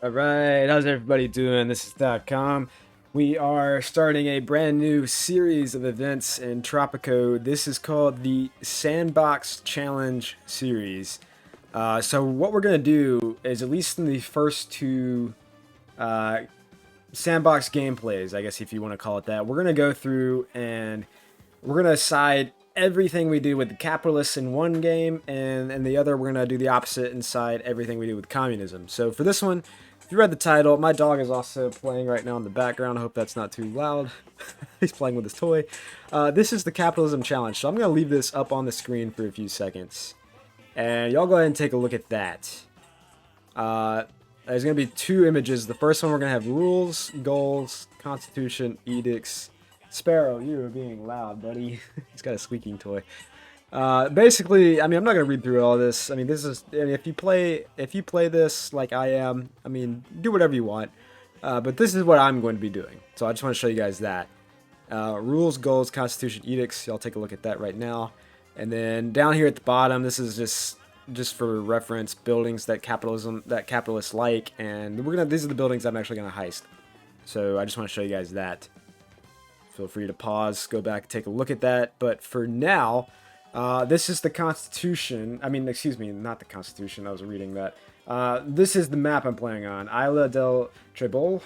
All right, how's everybody doing? This is .com. We are starting a brand new series of events in Tropico. This is called the Sandbox Challenge series. So what we're gonna do is, at least in the first two uh, Sandbox gameplays, I guess if you want to call it that, we're gonna go through and we're gonna side everything we do with the capitalists in one game, and in the other we're gonna do the opposite and side everything we do with communism. So for this one, if you read the title, my dog is also playing right now in the background. I hope that's not too loud. He's playing with his toy. This is the Capitalism Challenge, so I'm going to leave this up on the screen for a few seconds. And y'all go ahead and take a look at that. There's going to be two images. The first one, we're going to have rules, goals, constitution, edicts. Sparrow, you're being loud, buddy. He's got a squeaking toy. Basically, I mean, I'm not gonna read through all this. I mean, this is, I mean, if you play this like I am, I mean, do whatever you want. But this is what I'm going to be doing. So I just want to show you guys that. Rules, goals, constitution, edicts. Y'all take a look at that right now. And then down here at the bottom, this is just for reference, buildings that capitalists like, and these are the buildings I'm actually gonna heist. So I just want to show you guys that. Feel free to pause, go back, take a look at that. But for now, this is the Constitution. I mean, excuse me, not the Constitution. I was reading that. This is the map I'm playing on. Isla del Trebol.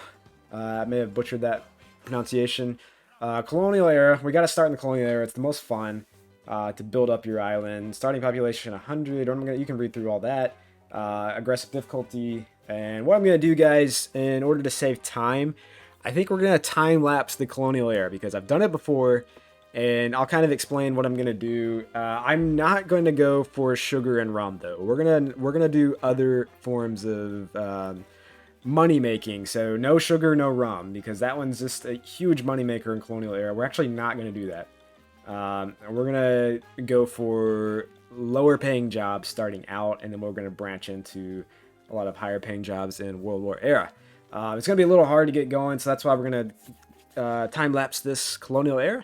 I may have butchered that pronunciation. Colonial Era. We got to start in the Colonial Era. It's the most fun to build up your island. Starting population 100. You can read through all that. Aggressive difficulty. And what I'm going to do, guys, in order to save time, I think we're going to time-lapse the Colonial Era because I've done it before. And I'll kind of explain what I'm gonna do. I'm not going to go for sugar and rum though. We're gonna do other forms of money making. So no sugar, no rum, because that one's just a huge money maker in Colonial Era. We're actually not gonna do that. We're gonna go for lower paying jobs starting out, and then we're gonna branch into a lot of higher paying jobs in World War Era. It's gonna be a little hard to get going, so that's why we're gonna time lapse this Colonial Era.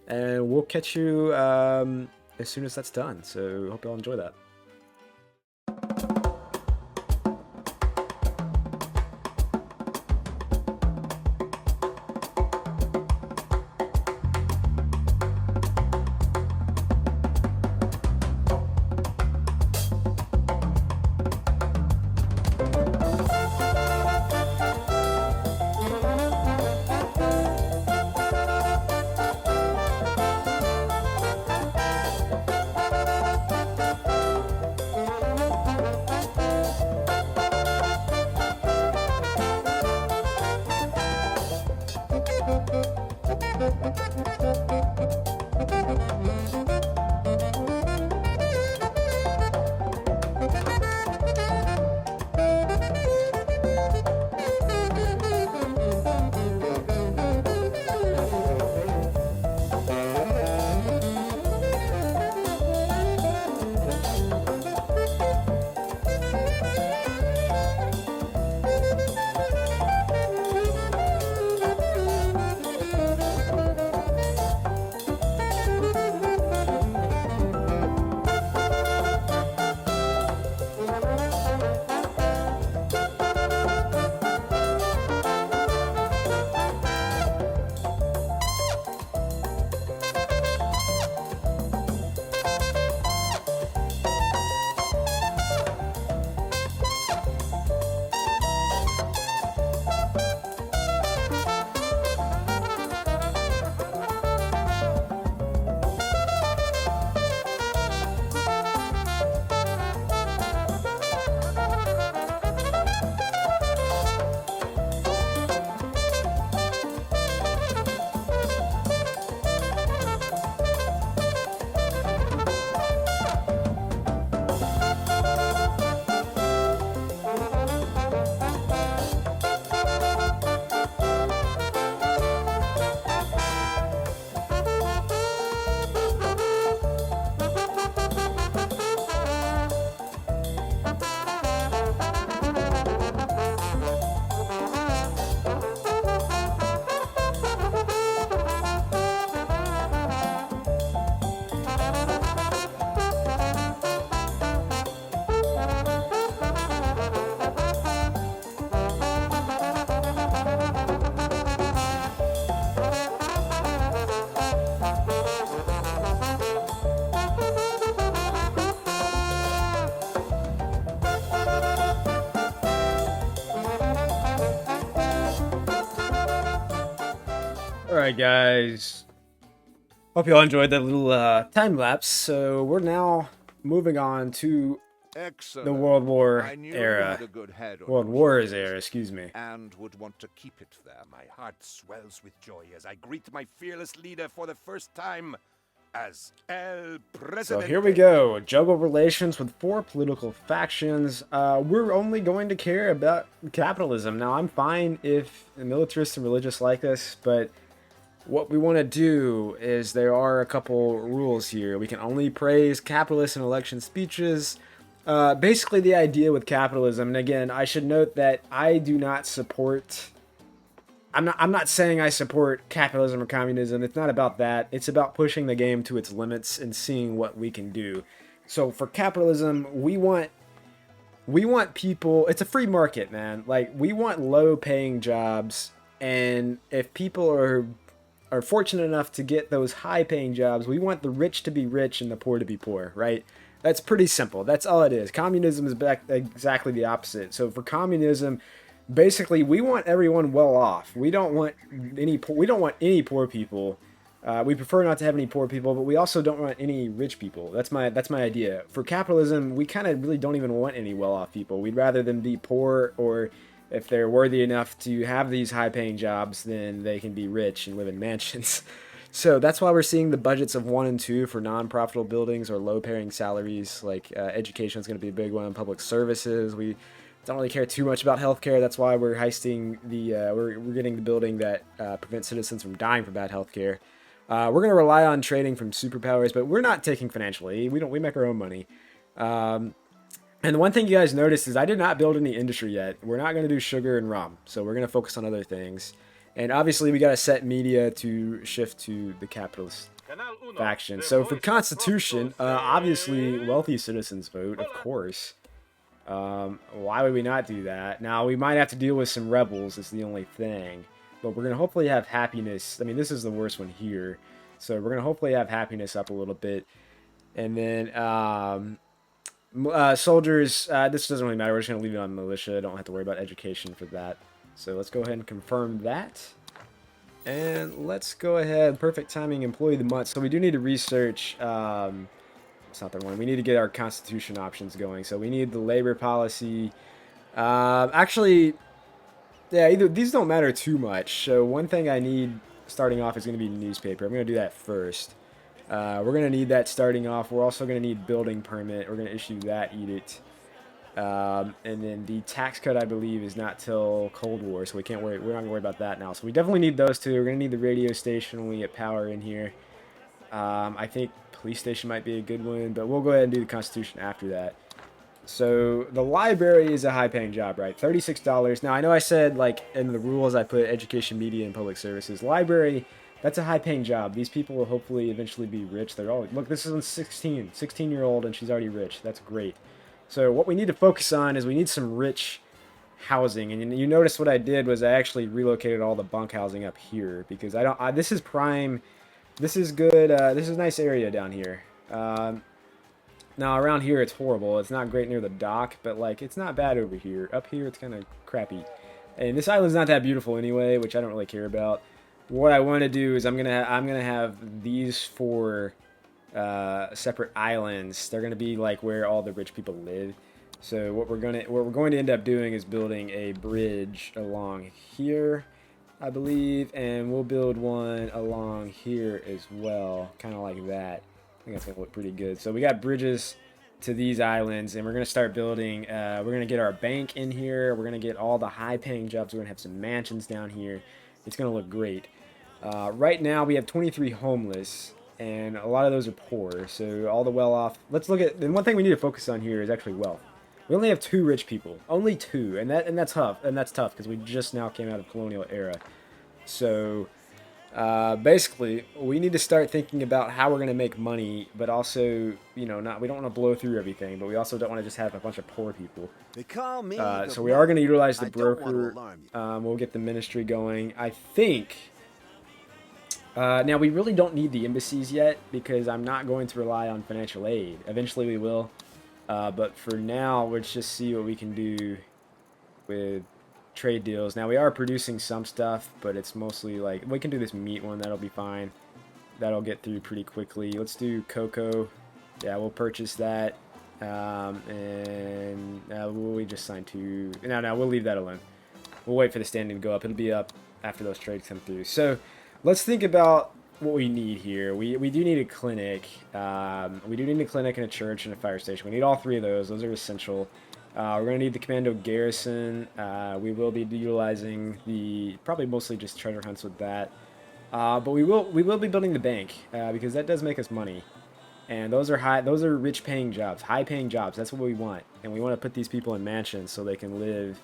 And we'll catch you as soon as that's done. So hope y'all enjoy that. Alright guys, hope you all enjoyed that little time lapse. So we're now moving on to the World War era. World Wars era, excuse me. And would want to keep it there. My heart swells with joy as I greet my fearless leader for the first time as El Presidente. So here we go, juggle relations with 4 political factions. We're only going to care about capitalism. Now I'm fine if the militarists and religious like this, but what we want to do is there are a couple rules here. We can only praise capitalists in election speeches. Basically the idea with capitalism, and again, I should note that I do not support... I'm not saying I support capitalism or communism. It's not about that. It's about pushing the game to its limits and seeing what we can do. So for capitalism, we want people... It's a free market, man. Like, we want low-paying jobs, and if people are fortunate enough to get those high-paying jobs, we want the rich to be rich and the poor to be poor, right? That's pretty simple. That's all it is. Communism is exactly the opposite. So for communism, basically, we want everyone well off. We don't want any poor people. We prefer not to have any poor people, but we also don't want any rich people. That's my idea. For capitalism, we kind of really don't even want any well-off people. We'd rather them be poor, or if they're worthy enough to have these high-paying jobs, then they can be rich and live in mansions. So that's why we're seeing the budgets of 1 and 2 for non-profitable buildings or low-paying salaries. Like education is going to be a big one. Public services, we don't really care too much about healthcare. That's why we're heisting the we're getting the building that prevents citizens from dying from bad healthcare. We're going to rely on trading from superpowers, but we're not taking financial aid. We make our own money. And the one thing you guys noticed is I did not build any industry yet. We're not going to do sugar and rum, so we're going to focus on other things. And obviously, we got to set media to shift to the capitalist faction. So for Constitution, obviously, wealthy citizens vote, of course. Why would we not do that? Now, we might have to deal with some rebels, is the only thing. But we're going to hopefully have happiness. I mean, this is the worst one here. So we're going to hopefully have happiness up a little bit. And then soldiers, this doesn't really matter. We're just going to leave it on militia. Don't have to worry about education for that. So let's go ahead and confirm that. And let's go ahead. Perfect timing, employee of the month. So we do need to research... it's not the one. We need to get our constitution options going. So we need the labor policy. Actually, yeah, these don't matter too much. So one thing I need starting off is going to be newspaper. I'm going to do that first. We're going to need that starting off. We're also going to need building permit. We're going to issue that edict. And then the tax cut, I believe, is not till Cold War, so we can't worry. We're not going to worry about that now. So we definitely need those two. We're going to need the radio station when we get power in here. I think police station might be a good one, but we'll go ahead and do the Constitution after that. So the library is a high-paying job, right? $36. Now, I know I said, like, in the rules I put education, media, and public services. Library, that's a high-paying job. These people will hopefully eventually be rich. They're all... Look, this is a 16-year-old, and she's already rich. That's great. So what we need to focus on is we need some rich housing. And you notice what I did was I actually relocated all the bunk housing up here, because this is prime... This is good. This is a nice area down here. Now, around here, it's horrible. It's not great near the dock, but, like, it's not bad over here. Up here, it's kind of crappy. And this island's not that beautiful anyway, which I don't really care about. What I want to do is I'm gonna have these 4 separate islands. They're gonna be, like, where all the rich people live. So what we're going to end up doing is building a bridge along here, I believe, and we'll build one along here as well, kind of like that. I think that's going to look pretty good. So we got bridges to these islands, and we're going to start building. We're going to get our bank in here. We're going to get all the high-paying jobs. We're going to have some mansions down here. It's going to look great. Right now, we have 23 homeless, and a lot of those are poor. So all the well-off. Let's look at. And one thing we need to focus on here is actually wealth. We only have 2 rich people, only 2, and that's tough. And that's tough because we just now came out of Colonial Era. So basically, we need to start thinking about how we're going to make money, but also, you know, we don't want to blow through everything, but we also don't want to just have a bunch of poor people. They call me so we are going to utilize the broker. We'll get the ministry going. I think. Now, we really don't need the embassies yet because I'm not going to rely on financial aid. Eventually, we will. But for now, let's just see what we can do with trade deals. Now we are producing some stuff, but it's mostly like we can do this meat one. That'll be fine. That'll get through pretty quickly. Let's do cocoa. Yeah, we'll purchase that. And we just signed two. No, we'll leave that alone. We'll wait for the standing to go up. It'll be up after those trades come through. So let's think about what we need here. We do need a clinic. We do need a clinic and a church and a fire station. We need all three of those. Those are essential. We're going to need the commando garrison. We will be utilizing the probably mostly just treasure hunts with that. But we will be building the bank because that does make us money. And those are rich paying jobs, high paying jobs. That's what we want. And we want to put these people in mansions so they can live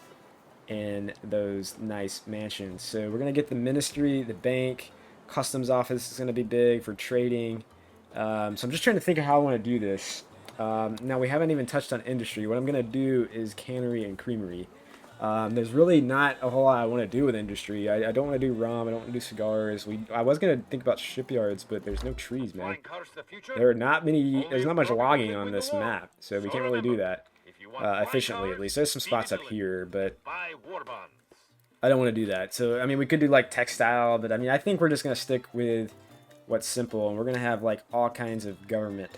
in those nice mansions. So we're going to get the ministry, the bank, customs office is going to be big for trading. So I'm just trying to think of how I want to do this. Now we haven't even touched on industry. What I'm going to do is cannery and creamery. There's really not a whole lot I want to do with industry. I don't want to do rum. I don't want to do cigars. I was going to think about shipyards, but there's no trees, man. There are not many. There's not much logging on this map, so we can't really do that efficiently. At least there's some spots up here, but I don't want to do that. So I mean, we could do like textile, but I mean, I think we're just going to stick with what's simple, and we're going to have like all kinds of government.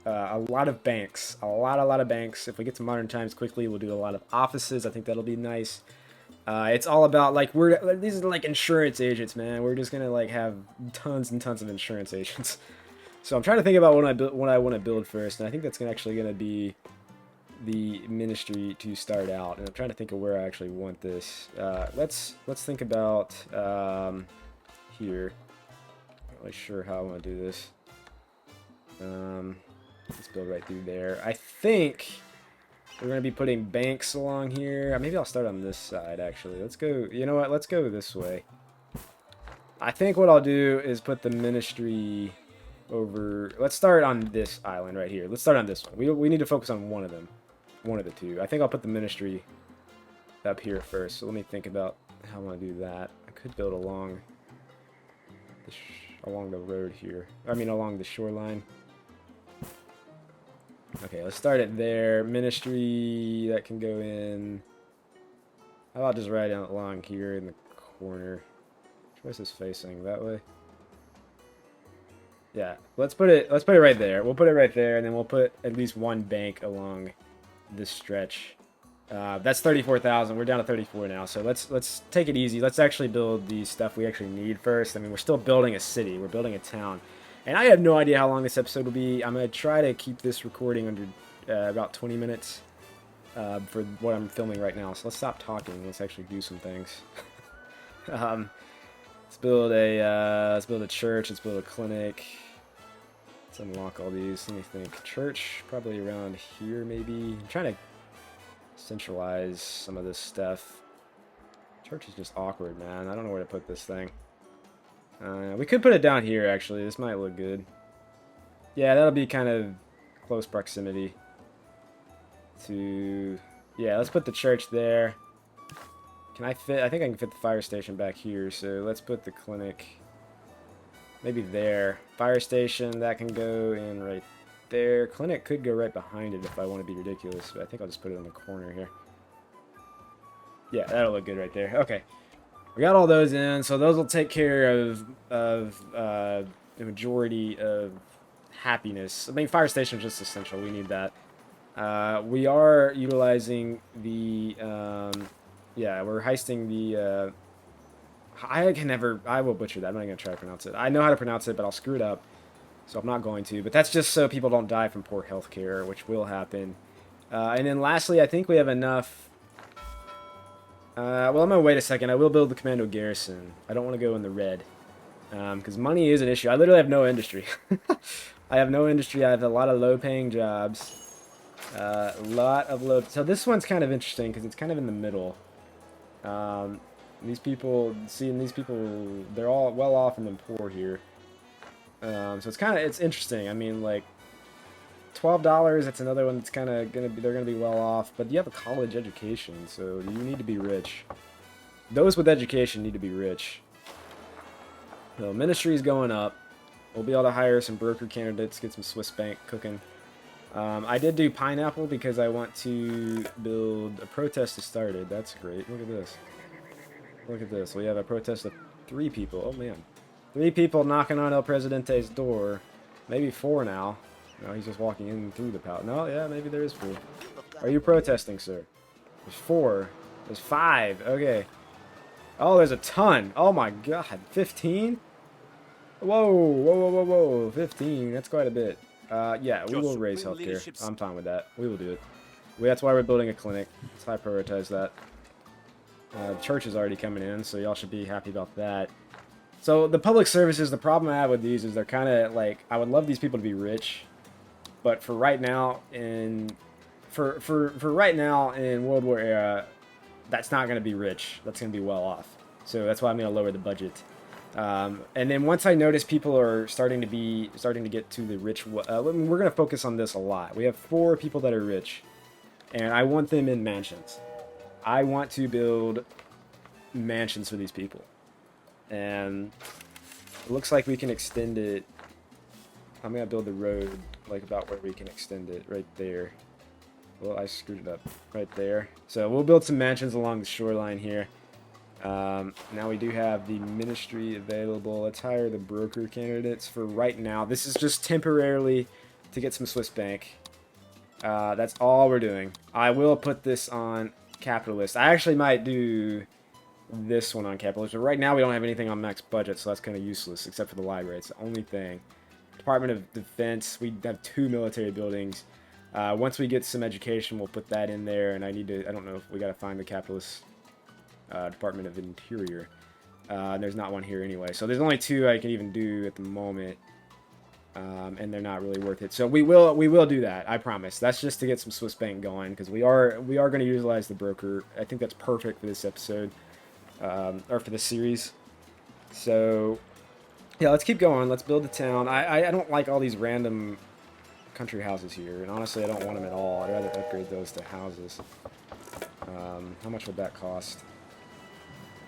A lot of banks, a lot of banks. If we get to modern times quickly, we'll do a lot of offices. I think that'll be nice. It's all about like these are like insurance agents, man. We're just gonna like have tons and tons of insurance agents. So I'm trying to think about what I want to build first, and I think that's actually gonna be the ministry to start out. And I'm trying to think of where I actually want this. Let's think about here. Not really sure how I want to do this. Let's build right through there. I think we're going to be putting banks along here. Maybe I'll start on this side, actually. Let's go, you know what? Let's go this way. I think what I'll do is put the ministry over... Let's start on this island right here. Let's start on this one. We need to focus on one of them. One of the two. I think I'll put the ministry up here first. So let me think about how I want to do that. I could build along the road here. I mean, along the shoreline. Okay, let's start it there. Ministry, that can go in. How about just right along here in the corner? Which way is this facing? That way? Yeah, let's put it right there. We'll put it right there, and then we'll put at least one bank along this stretch. That's 34,000. We're down to 34 now, so let's take it easy. Let's actually build the stuff we actually need first. I mean, we're still building a city. We're building a town. And I have no idea how long this episode will be. I'm going to try to keep this recording under about 20 minutes for what I'm filming right now. So let's stop talking. Let's actually do some things. Let's build a church. Let's build a clinic. Let's unlock all these. Let me think. Church, probably around here maybe. I'm trying to centralize some of this stuff. Church is just awkward, man. I don't know where to put this thing. We could put it down here, actually. This might look good. Yeah, that'll be kind of close proximity to... Yeah, let's put the church there. Can I fit... I think I can fit the fire station back here, so let's put the clinic maybe there. Fire station, that can go in right there. Clinic could go right behind it if I want to be ridiculous, but I think I'll just put it in the corner here. Yeah, that'll look good right there. Okay. We got all those in, so those will take care of the majority of happiness. I mean, fire station is just essential. We need that. We are utilizing the... yeah, we're heisting the... I will butcher that. I'm not going to try to pronounce it. I know how to pronounce it, but I'll screw it up. So I'm not going to. But that's just so people don't die from poor health care, which will happen. And then lastly, I think we have enough... well, I'm going to wait a second. I will build the commando garrison. I don't want to go in the red. Because money is an issue. I literally have no industry. I have no industry. I have a lot of low-paying jobs. A lot of low... So this one's kind of interesting because it's kind of in the middle. These people... Seeing these people... They're all well off and then poor here. So it's kind of... It's interesting. I mean, like... $12, that's another one that's kind of gonna be, they're gonna be well off, but you have a college education, so you need to be rich. Those with education need to be rich. So ministry is going up. We'll be able to hire some broker candidates, get some Swiss bank cooking. I did do pineapple because I want to build a protest has started. That's great. Look at this. Look at this. We have a protest of 3 people. Oh, man. 3 people knocking on El Presidente's door. Maybe 4 now. No, he's just walking in through the palace. No, yeah, maybe there is 4. Are you protesting, sir? There's 4. There's 5. Okay. Oh, there's a ton. Oh, my God. 15? Whoa, whoa, whoa, whoa, whoa. 15. That's quite a bit. Yeah, we will raise healthcare. I'm fine with that. We will do it. That's why we're building a clinic. Let's high prioritize that. The church is already coming in, so y'all should be happy about that. So the public services, the problem I have with these is they're kind of like, I would love these people to be rich, but for right now for right now in World War Era, that's not going to be rich. That's going to be well off. So that's why I'm going to lower the budget. And then once I notice people are starting to get to the rich, we're going to focus on this a lot. We have 4 people that are rich, and I want them in mansions. I want to build mansions for these people. And it looks like we can extend it. I'm going to build the road like about where we can extend it, right there. Well, I screwed it up right there. So we'll build some mansions along the shoreline here. Now we do have the ministry available. Let's hire the broker candidates for right now. This is just temporarily to get some Swiss bank. That's all we're doing. I will put this on capitalist. I actually might do this one on capitalist, but right now we don't have anything on max budget, so that's kind of useless, except for the library. It's the only thing. Department of Defense, we have 2 military buildings. Once we get some education, we'll put that in there, and I don't know if we got to find the capitalist Department of Interior. There's not one here anyway, so there's only 2 I can even do at the moment. And they're not really worth it. So we will do that. I promise. That's just to get some Swiss bank going, because we are going to utilize the broker. I think that's perfect for this episode, or for this series. So yeah, let's keep going. Let's build the town. I don't like all these random country houses here, and honestly, I don't want them at all. I'd rather upgrade those to houses. How much would that cost?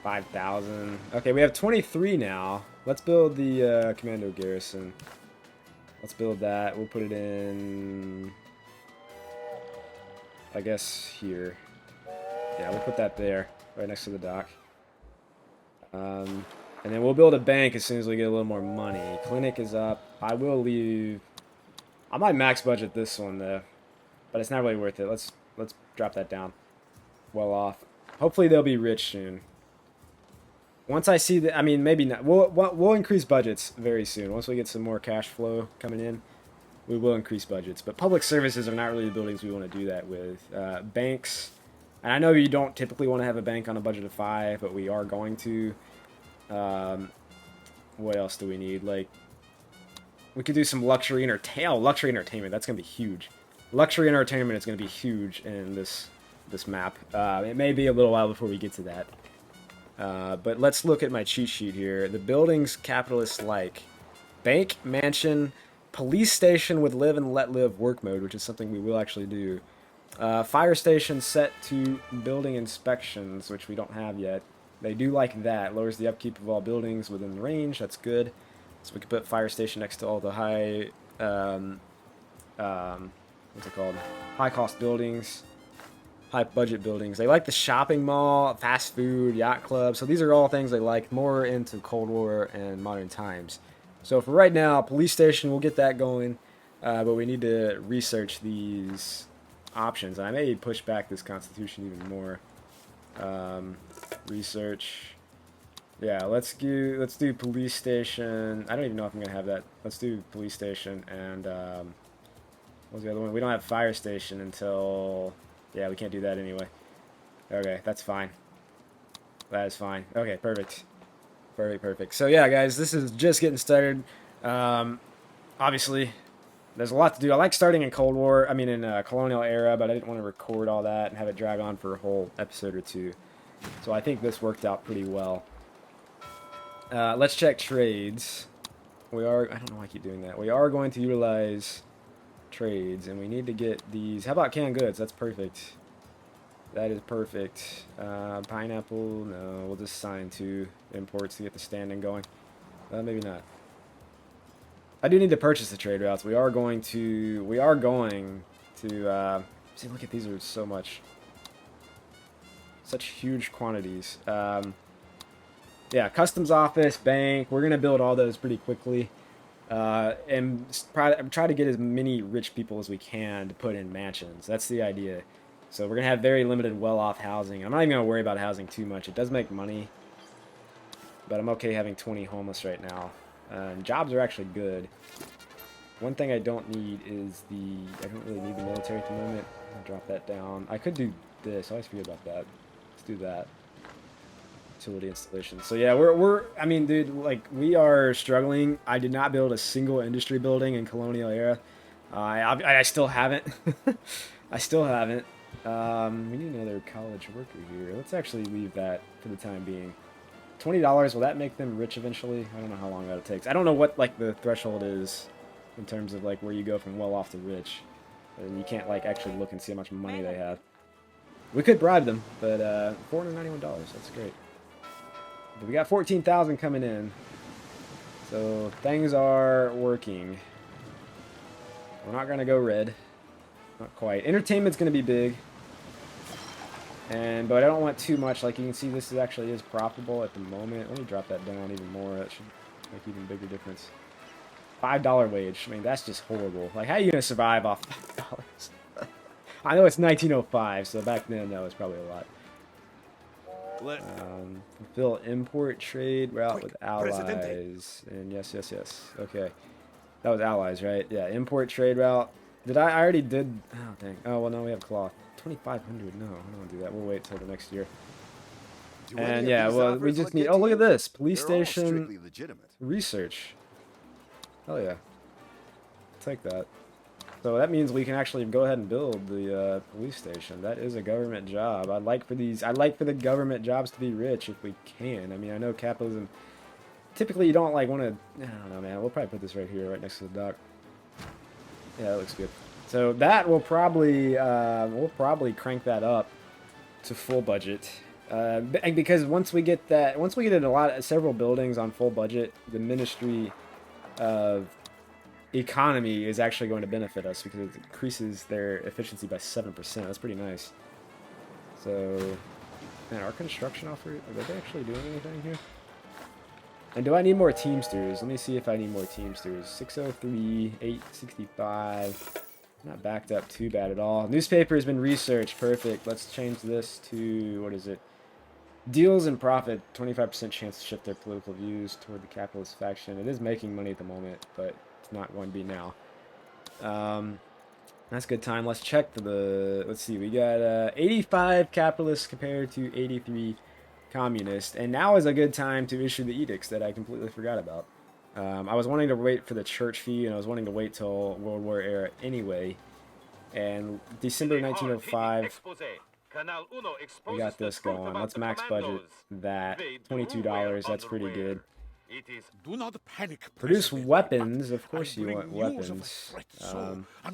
5,000. Okay, we have 23 now. Let's build the commando garrison. Let's build that. We'll put it in, I guess, here. Yeah, we'll put that there, right next to the dock. And then we'll build a bank as soon as we get a little more money. Clinic is up. I will leave. I might max budget this one, though. But it's not really worth it. Let's drop that down. Well off. Hopefully they'll be rich soon. Once I see that, I mean, maybe not. We'll increase budgets very soon. Once we get some more cash flow coming in, we will increase budgets. But public services are not really the buildings we want to do that with. Banks, and I know you don't typically want to have a bank on a budget of 5, but we are going to. What else do we need? Like, we could do some luxury entertainment. That's gonna be huge. Luxury entertainment is gonna be huge in this map. It may be a little while before we get to that. But let's look at my cheat sheet here. The buildings capitalists like: bank, mansion, police station with live and let live work mode, which is something we will actually do. Fire station set to building inspections, which we don't have yet. They do like that. Lowers the upkeep of all buildings within range. That's good. So we can put fire station next to all the high, what's it called? High cost buildings. High budget buildings. They like the shopping mall, fast food, yacht club. So these are all things they like, more into Cold War and modern times. So for right now, police station, we'll get that going. But we need to research these options. I may push back this constitution even more. Research. Yeah, let's do police station. I don't even know if I'm gonna have that. Let's do police station and what's the other one? We don't have fire station until. Yeah, we can't do that anyway. Okay, that's fine. That is fine. Okay, perfect. Perfect. So yeah, guys, this is just getting started. Obviously, there's a lot to do. I like starting in Cold War. I mean, in Colonial Era, but I didn't want to record all that and have it drag on for a whole episode or 2. So I think this worked out pretty well. Let's check trades. I don't know why I keep doing that. We are going to utilize trades, and we need to get these. How about canned goods? That's perfect. That is perfect. Pineapple, no. We'll just sign 2 imports to get the standing going. Maybe not. I do need to purchase the trade routes. We are going to see, look at these are such huge quantities. Yeah, customs office, bank, we're going to build all those pretty quickly. And try to get as many rich people as we can to put in mansions. That's the idea. So we're going to have very limited well-off housing. I'm not even going to worry about housing too much. It does make money, but I'm okay having 20 homeless right now. And jobs are actually good. One thing I don't need is I don't really need the military at the moment. I'll drop that down. I could do this. I always forget about that. Let's do that. Utility installation. So yeah, I mean, dude, like, we are struggling. I did not build a single industry building in Colonial Era. I still haven't. I still haven't. We need another college worker here. Let's actually leave that for the time being. $20, will that make them rich eventually? I don't know how long that takes. I don't know what, like, the threshold is in terms of, like, where you go from well off to rich. And you can't, like, actually look and see how much money they have. We could bribe them, but $491, that's great. But we got 14,000 coming in. So things are working. We're not going to go red. Not quite. Entertainment's going to be big. But I don't want too much. Like, you can see, this actually is profitable at the moment. Let me drop that down even more. That should make even bigger difference. $5 wage. I mean, that's just horrible. Like, how are you going to survive off $5? I know it's 1905, so back then that was probably a lot. Fulfill import trade route with allies. And yes. Okay. That was allies, right? Yeah, import trade route. I already did... Oh, dang. Oh, well, no, we have cloth. 2,500. No, I don't want to do that. We'll wait till the next year. And yeah, well, we just need... Oh, look at this. Police station research. Hell yeah. Take that. So that means we can actually go ahead and build the police station. That is a government job. I'd like for the government jobs to be rich if we can. I mean, I know capitalism... Typically, you don't, like, want to... I don't know, man. We'll probably put this right here, right next to the dock. Yeah, that looks good. So that will probably... we'll probably crank that up to full budget. Because once we get in several buildings on full budget, the Ministry of Economy is actually going to benefit us because it increases their efficiency by 7%. That's pretty nice. So, man, our construction offer, are they actually doing anything here? And do I need more Teamsters? Let me see if I need more Teamsters. 603, 865. Not backed up too bad at all. Newspaper has been researched. Perfect. Let's change this to, what is it? Deals and profit. 25% chance to shift their political views toward the capitalist faction. It is making money at the moment, but it's not going to be now. That's a good time. Let's check let's see. We got 85 capitalists compared to 83 communists. And now is a good time to issue the edicts that I completely forgot about. I was wanting to wait for the church fee, and I was wanting to wait till World War Era anyway. And December 1905, we got this going. Let's max budget that. $22, that's pretty good. Do not panic. Produce weapons. Of course you want weapons.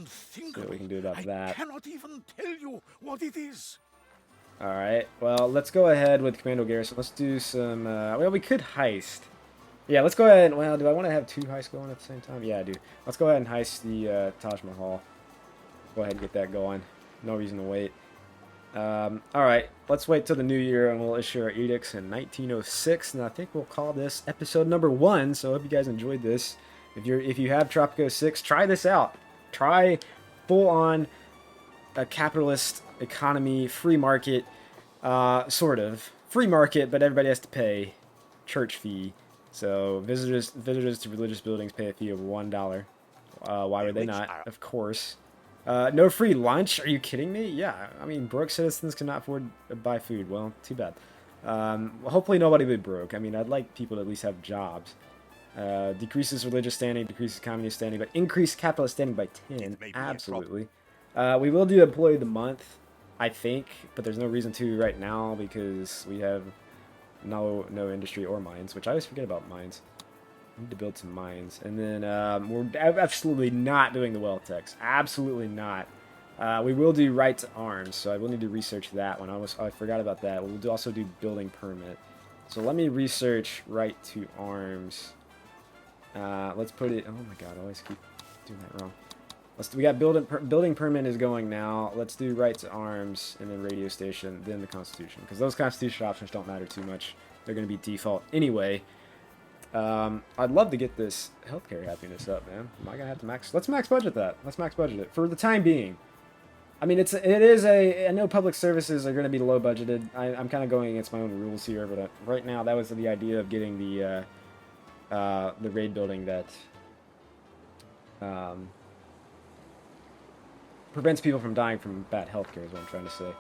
See what we can do about that. I cannot even tell you what it is. Alright, well, let's go ahead with Commando Garrison. Let's do some, well, we could heist. Yeah, let's go ahead. Well, do I want to have two heists going at the same time? Yeah, I do. Let's go ahead and heist the Taj Mahal. Go ahead and get that going. No reason to wait. Alright, let's wait till the new year and we'll issue our edicts in 1906. And I think we'll call this episode number 1. So I hope you guys enjoyed this. If you have Tropico 6, try this out. Try full-on a capitalist economy, free market, sort of. Free market, but everybody has to pay church fee. So visitors to religious buildings pay a fee of $1. Why would they not? Of course. No free lunch? Are you kidding me? Yeah, I mean, broke citizens cannot afford to buy food. Well, too bad. Hopefully nobody will be broke. I mean, I'd like people to at least have jobs. Decreases religious standing, decreases communist standing, but increase capitalist standing by 10. Absolutely. We will do employee of the month, I think, but there's no reason to right now because we have no industry or mines, which I always forget about mines. We need to build some mines. And then we're absolutely not doing the wealth tax. Absolutely not. We will do right to arms, so I will need to research that one. I forgot about that. We'll also do building permit. So let me research right to arms. Let's put it. Oh my god, I always keep doing that wrong. We got building permit is going now. Let's do right to arms and then radio station, then the Constitution, because those Constitution options don't matter too much. They're going to be default anyway. I'd love to get this healthcare happiness up, man. Am I gonna have to max? Let's max budget that. Let's max budget it for the time being. I mean, I know public services are going to be low budgeted. I'm kind of going against my own rules here, but right now that was the idea of getting the raid building that prevents people from dying from bad healthcare is what I'm trying to say.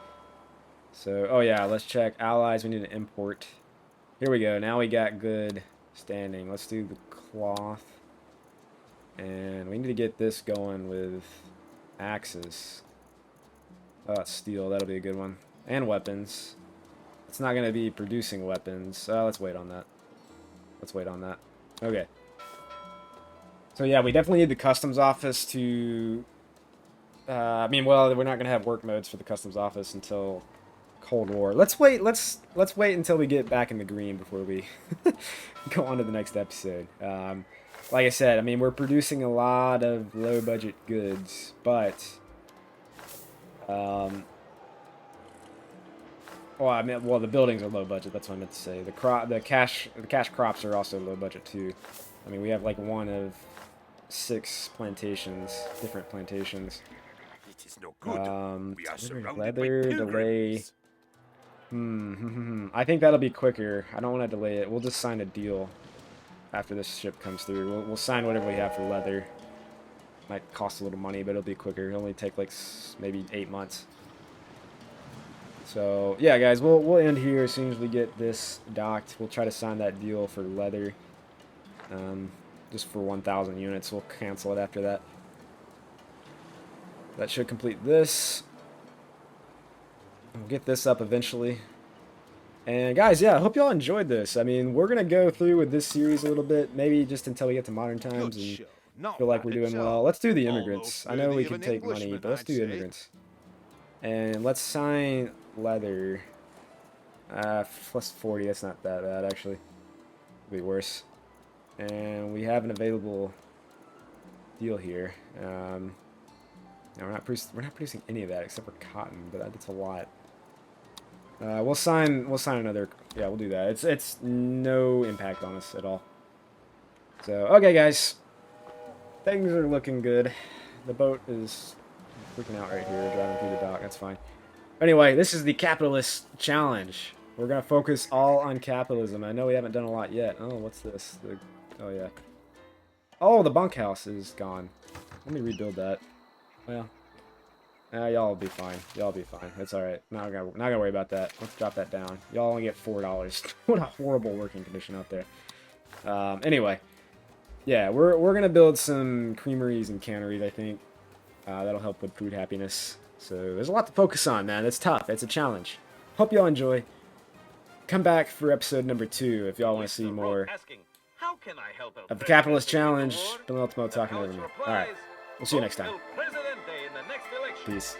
So, oh yeah, let's check allies. We need to import. Here we go. Now we got good standing. Let's do the cloth, and we need to get this going with axes. Steel, that'll be a good one. And weapons. It's not going to be producing weapons. Let's wait on that. Let's wait on that. Okay. So yeah, we definitely need the customs office to... I mean, well, we're not going to have work modes for the customs office until Cold War. Let's wait until we get back in the green before we go on to the next episode. Like I said, I mean, we're producing a lot of low-budget goods, but... well, the buildings are low budget. That's what I meant to say. The cash crops are also low budget too. I mean, we have like one of 6 plantations, different plantations. It is no good. We are surrounded leather by delay. I think that'll be quicker. I don't want to delay it. We'll just sign a deal after this ship comes through. We'll sign whatever we have for leather. Might cost a little money, but it'll be quicker. It'll only take like maybe 8 months. So yeah, guys, we'll end here as soon as we get this docked. We'll try to sign that deal for leather, just for 1,000 units. We'll cancel it after that. That should complete this. We'll get this up eventually. And guys, yeah, I hope y'all enjoyed this. I mean, we're gonna go through with this series a little bit, maybe just until we get to modern times and feel like we're doing well. Let's do the immigrants. I know we can take money, but let's do immigrants. And let's sign leather. Plus 40, that's not that bad, actually. It'll be worse. And we have an available deal here. No, we're not producing any of that except for cotton, but that's a lot. We'll sign another. Yeah, we'll do that. It's no impact on us at all. So okay, guys. Things are looking good. The boat is freaking out right here, driving through the dock. That's fine. Anyway, this is the Capitalist Challenge. We're going to focus all on capitalism. I know we haven't done a lot yet. Oh, what's this? Oh, yeah. Oh, the bunkhouse is gone. Let me rebuild that. Well, y'all will be fine. Y'all will be fine. It's alright. Not gonna worry about that. Let's drop that down. Y'all only get $4. What a horrible working condition out there. Anyway. Yeah, we're gonna build some creameries and canneries, I think. That'll help with food happiness. So there's a lot to focus on, man. It's tough. It's a challenge. Hope y'all enjoy. Come back for episode number 2 if y'all want to see more of the Capitalist Challenge. Bill Ultimo talking over me. Alright, we'll see you next time. Peace.